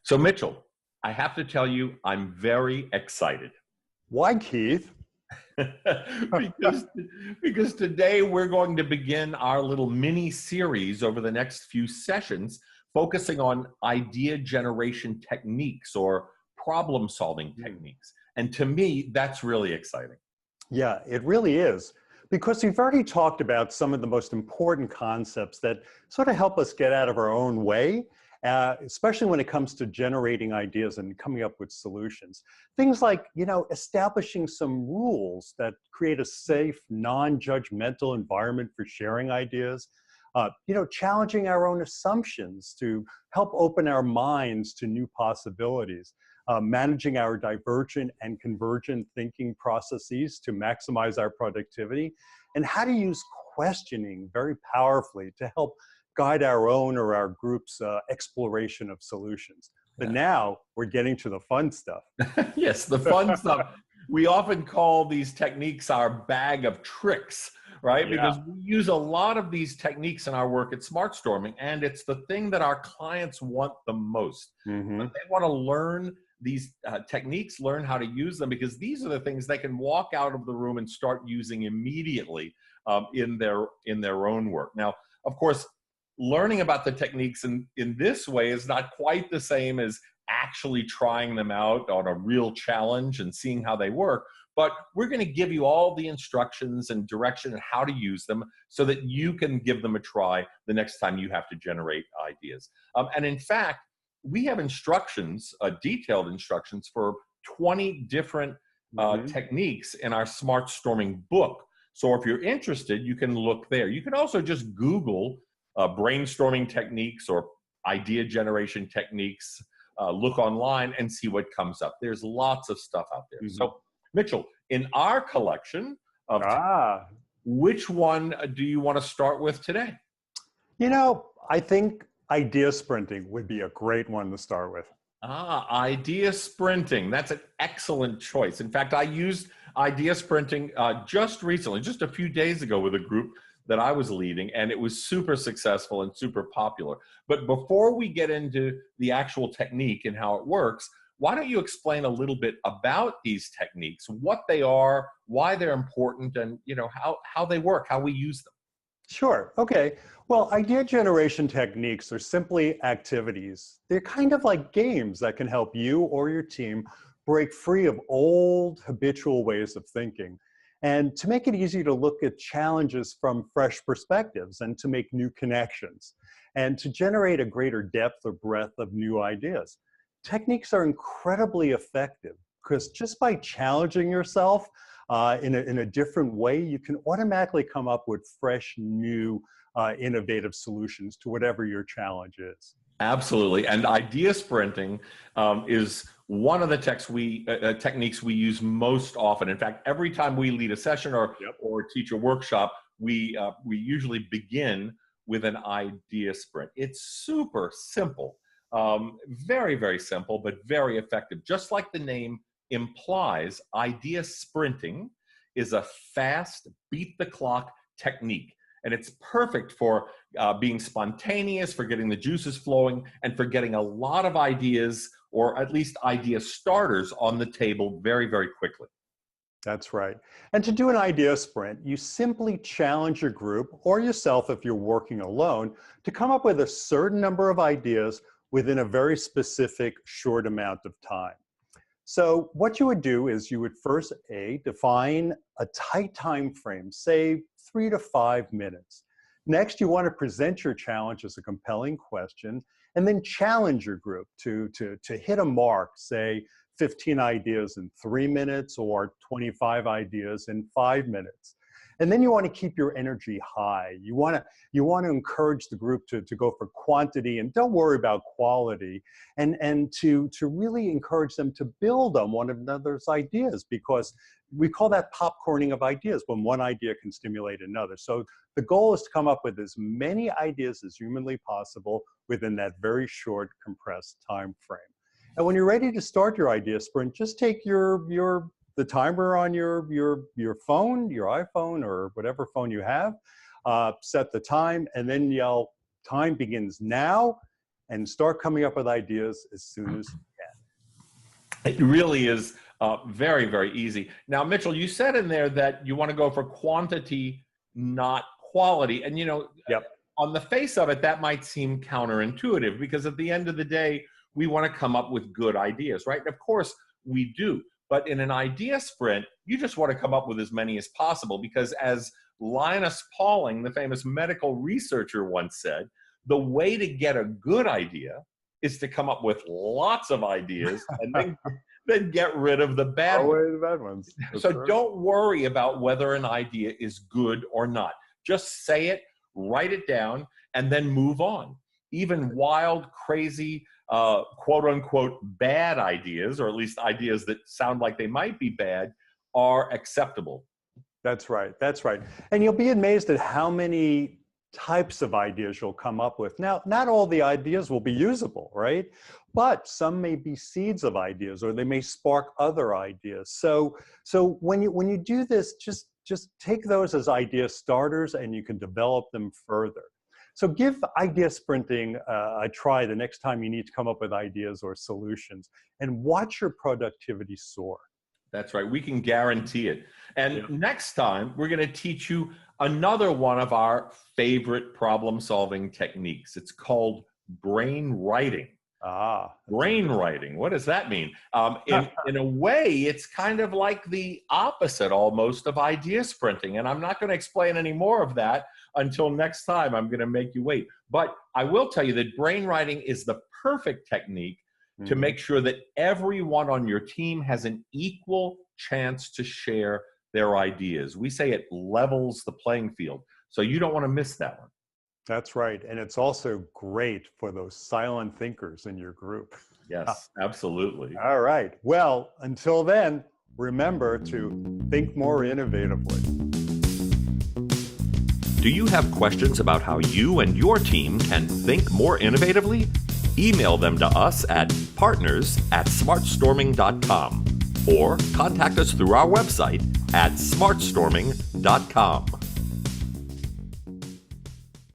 So Mitchell, I have to tell you, I'm very excited. Why, Keith? because today we're going to begin our little mini series over the next few sessions, focusing on idea generation techniques or problem solving techniques. And to me, that's really exciting. Yeah, it really is. Because we've already talked about some of the most important concepts that sort of help us get out of our own way, especially when it comes to generating ideas and coming up with solutions. Things like, establishing some rules that create a safe, non-judgmental environment for sharing ideas. Challenging our own assumptions to help open our minds to new possibilities. Managing our divergent and convergent thinking processes to maximize our productivity, and how to use questioning very powerfully to help guide our own or our group's exploration of solutions. But now we're getting to the fun stuff. Yes, the fun stuff. We often call these techniques our bag of tricks, right? Yeah. Because we use a lot of these techniques in our work at SmartStorming, and it's the thing that our clients want the most. Mm-hmm. They want to learn these techniques, learn how to use them, because these are the things they can walk out of the room and start using immediately in their own work. Now, of course, learning about the techniques in this way is not quite the same as actually trying them out on a real challenge and seeing how they work. But we're going to give you all the instructions and direction on how to use them so that you can give them a try the next time you have to generate ideas. And in fact, we have instructions, detailed instructions for 20 different techniques in our SmartStorming book. So if you're interested, you can look there. You can also just Google brainstorming techniques or idea generation techniques, look online and see what comes up. There's lots of stuff out there. So Mitchell, in our collection of which one do you want to start with today? I think idea sprinting would be a great one to start with. Idea sprinting. That's an excellent choice. In fact, I used idea sprinting just recently, just a few days ago with a group that I was leading, and it was super successful and super popular. But before we get into the actual technique and how it works, why don't you explain a little bit about these techniques, what they are, why they're important, and how they work, how we use them? Sure. Okay. Well, idea generation techniques are simply activities. They're kind of like games that can help you or your team break free of old habitual ways of thinking, and to make it easy to look at challenges from fresh perspectives and to make new connections, and to generate a greater depth or breadth of new ideas. Techniques are incredibly effective because just by challenging yourself in a different way, you can automatically come up with fresh, new, innovative solutions to whatever your challenge is. Absolutely. And idea sprinting is one of the techniques we use most often. In fact, every time we lead a session or teach a workshop, we usually begin with an idea sprint. It's super simple, very, very simple, but very effective. Just like the name implies, idea sprinting is a fast, beat the clock technique. And it's perfect for being spontaneous, for getting the juices flowing, and for getting a lot of ideas, or at least idea starters, on the table very, very quickly. That's right. And to do an idea sprint, you simply challenge your group, or yourself if you're working alone, to come up with a certain number of ideas within a very specific short amount of time. So what you would do is you would first, define a tight time frame, say 3 to 5 minutes. Next, you want to present your challenge as a compelling question, and then challenge your group to hit a mark, say 15 ideas in 3 minutes or 25 ideas in 5 minutes. And then you want to keep your energy high. You want to encourage the group to go for quantity and don't worry about quality, and to really encourage them to build on one another's ideas, because we call that popcorning of ideas, when one idea can stimulate another. So the goal is to come up with as many ideas as humanly possible within that very short, compressed time frame. And when you're ready to start your idea sprint, just take the timer on your phone, your iPhone, or whatever phone you have, set the time, and then yell, "Time begins now," and start coming up with ideas as soon as you can. It really is very, very easy. Now, Mitchell, you said in there that you want to go for quantity, not quality. And, Yep. On the face of it, that might seem counterintuitive, because at the end of the day, we want to come up with good ideas, right? And of course, we do. But in an idea sprint, you just want to come up with as many as possible, because as Linus Pauling, the famous medical researcher, once said, the way to get a good idea is to come up with lots of ideas and then get rid of the bad ones. So don't worry about whether an idea is good or not. Just say it, write it down, and then move on. Even wild, crazy, quote unquote bad ideas, or at least ideas that sound like they might be bad, are acceptable. That's right. And you'll be amazed at how many types of ideas you'll come up with. Now, not all the ideas will be usable, right? But some may be seeds of ideas, or they may spark other ideas. So when you do this, just take those as idea starters, and you can develop them further. So give idea sprinting a try the next time you need to come up with ideas or solutions, and watch your productivity soar. That's right. We can guarantee it. And next time, we're going to teach you another one of our favorite problem-solving techniques. It's called brain writing. Brain writing. What does that mean? In a way, it's kind of like the opposite almost of idea sprinting. And I'm not going to explain any more of that until next time. I'm going to make you wait. But I will tell you that brain writing is the perfect technique to make sure that everyone on your team has an equal chance to share their ideas. We say it levels the playing field. So you don't want to miss that one. That's right. And it's also great for those silent thinkers in your group. Yes, absolutely. All right. Well, until then, remember to think more innovatively. Do you have questions about how you and your team can think more innovatively? Email them to us at partners@smartstorming.com or contact us through our website at smartstorming.com.